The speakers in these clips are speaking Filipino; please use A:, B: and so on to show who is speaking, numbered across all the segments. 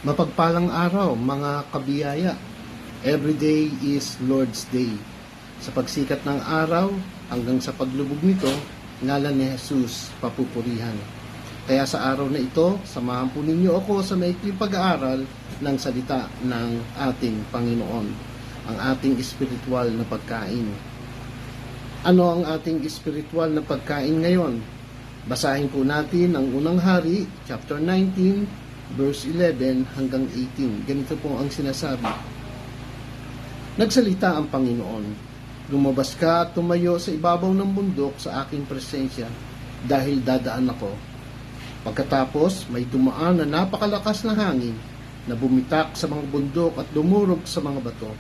A: Mapagpalang araw, mga kabiyaya. Every day is Lord's Day. Sa pagsikat ng araw hanggang sa paglubog nito, ngalan ni Jesus papupurihan. Kaya sa araw na ito, samahan po ninyo ako sa maikling pag-aaral ng salita ng ating Panginoon, ang ating espiritual na pagkain. Ano ang ating espiritual na pagkain ngayon? Basahin po natin ang unang hari, chapter 19, verse 11 hanggang 18. Ganito po ang sinasabi. Nagsalita ang Panginoon, lumabas ka at tumayo sa ibabaw ng bundok sa aking presensya dahil dadaan ako. Pagkatapos, may dumaan na napakalakas na hangin na bumitak sa mga bundok at dumurog sa mga bato.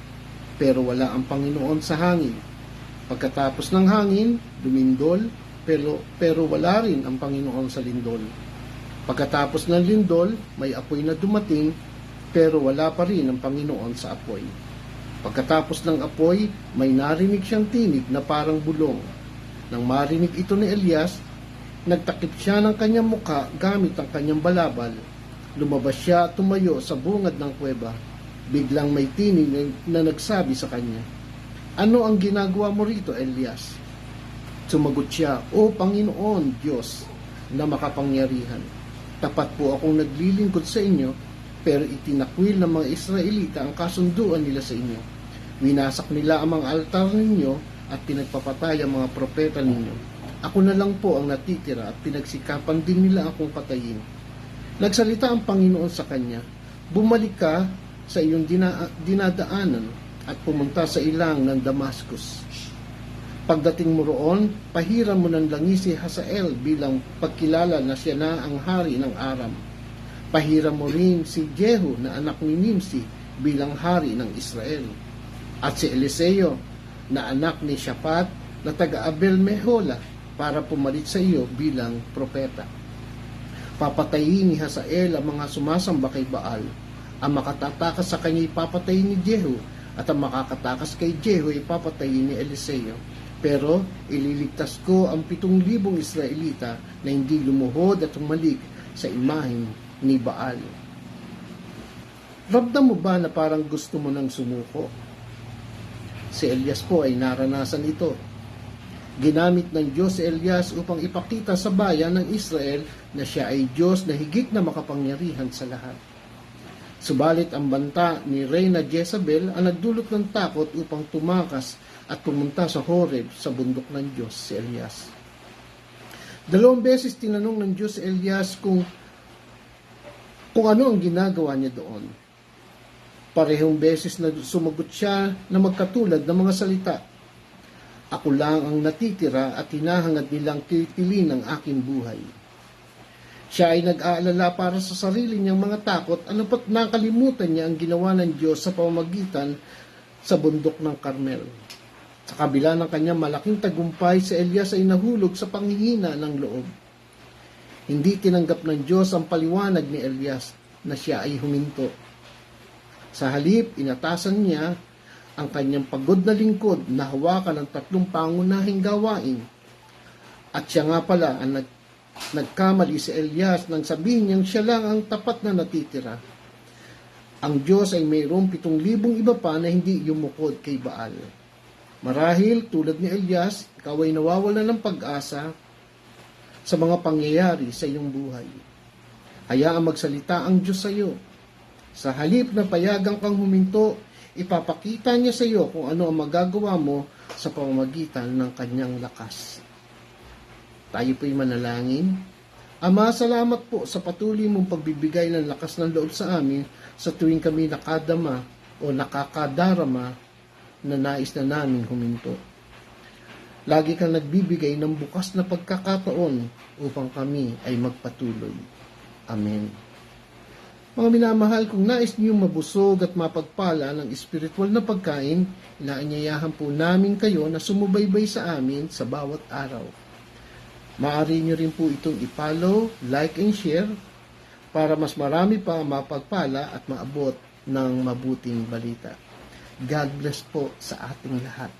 A: Pero wala ang Panginoon sa hangin. Pagkatapos ng hangin, lumindol, pero wala rin ang Panginoon sa lindol. Pagkatapos ng lindol, may apoy na dumating, pero wala pa rin ang Panginoon sa apoy. Pagkatapos ng apoy, may narinig siyang tinig na parang bulong. Nang marinig ito ni Elias, nagtakip siya ng kanyang muka gamit ang kanyang balabal. Lumabas siya at tumayo sa bungad ng kuweba. Biglang may tinig na nagsabi sa kanya, "Ano ang ginagawa mo rito, Elias?" Sumagot siya, "O Panginoon Diyos na makapangyarihan, tapat po akong naglilingkod sa inyo, pero itinakwil ng mga Israelita ang kasunduan nila sa inyo. Winasak nila ang mga altar ninyo at pinagpapatay ang mga propeta ninyo. Ako na lang po ang natitira at pinagsikapan din nila akong patayin." Nagsalita ang Panginoon sa kanya, "Bumalik ka sa iyong dinadaanan at pumunta sa ilang ng Damascus. Pagdating mo roon, pahiram mo ng langis si Hazael bilang pagkilala na siya na ang hari ng Aram. Pahiram mo rin si Jehu na anak ni Nimsi bilang hari ng Israel. At si Eliseo na anak ni Shaphat na taga-Abel Mehola para pumalit sa iyo bilang propeta. Papatayin ni Hazael ang mga sumasamba kay Baal. Ang makatatakas sa kanya ipapatayin ni Jehu at ang makakatakas kay Jehu ipapatayin ni Eliseo. Pero ililigtas ko ang 7,000 Israelita na hindi lumuhod at humalik sa imahen ni Baal." Ramdam mo ba na parang gusto mo nang sumuko? Si Elias po ay naranasan ito. Ginamit ng Diyos si Elias upang ipakita sa bayan ng Israel na siya ay Diyos na higit na makapangyarihan sa lahat. Subalit ang banta ni Reyna Jezabel ang nagdulot ng takot upang tumakas at pumunta sa Horeb sa bundok ng Diyos si Elias. 2 beses tinanong ng Diyos si Elias kung ano ang ginagawa niya doon. Parehong beses na sumagot siya na magkatulad ng mga salita, "Ako lang ang natitira at hinahangad nilang kitilin ang aking buhay." Siya ay nag-aalala para sa sarili niyang mga takot, ano pat nakalimutan niya ang ginawa ng Diyos sa pamamagitan sa bundok ng Carmel. Sa kabila ng kanyang malaking tagumpay, si Elias ay nahulog sa panghihina ng loob. Hindi tinanggap ng Diyos ang paliwanag ni Elias na siya ay huminto. Sa halip, inatasan niya ang kanyang pagod na lingkod na hawakan ng 3 pangunahing gawain. At siya nga pala ang nagkamali si Elias nang sabihin niyang siya lang ang tapat na natitira. Ang Diyos ay mayroong 7,000 iba pa na hindi yumukod kay Baal. Marahil, tulad ni Elias, ikaw ay nawawala ng pag-asa sa mga pangyayari sa iyong buhay. Hayaang magsalita ang Diyos sa iyo. Sa halip na payagang kang huminto, ipapakita niya sa iyo kung ano ang magagawa mo sa pamamagitan ng kanyang lakas. Tayo po'y manalangin. Ama, salamat po sa patuloy mong pagbibigay ng lakas ng loob sa amin sa tuwing kami nakadama o nakakadarama na nais na namin huminto. Lagi kang nagbibigay ng bukas na pagkakataon upang kami ay magpatuloy. Amen. Mga minamahal, kung nais niyong mabusog at mapagpala ng espiritual na pagkain, inaanyayahan po namin kayo na sumubaybay sa amin sa bawat araw. Maaari niyo rin po itong i-follow, like, and share para mas marami pa mapagpala at maabot ng mabuting balita. God bless po sa ating lahat.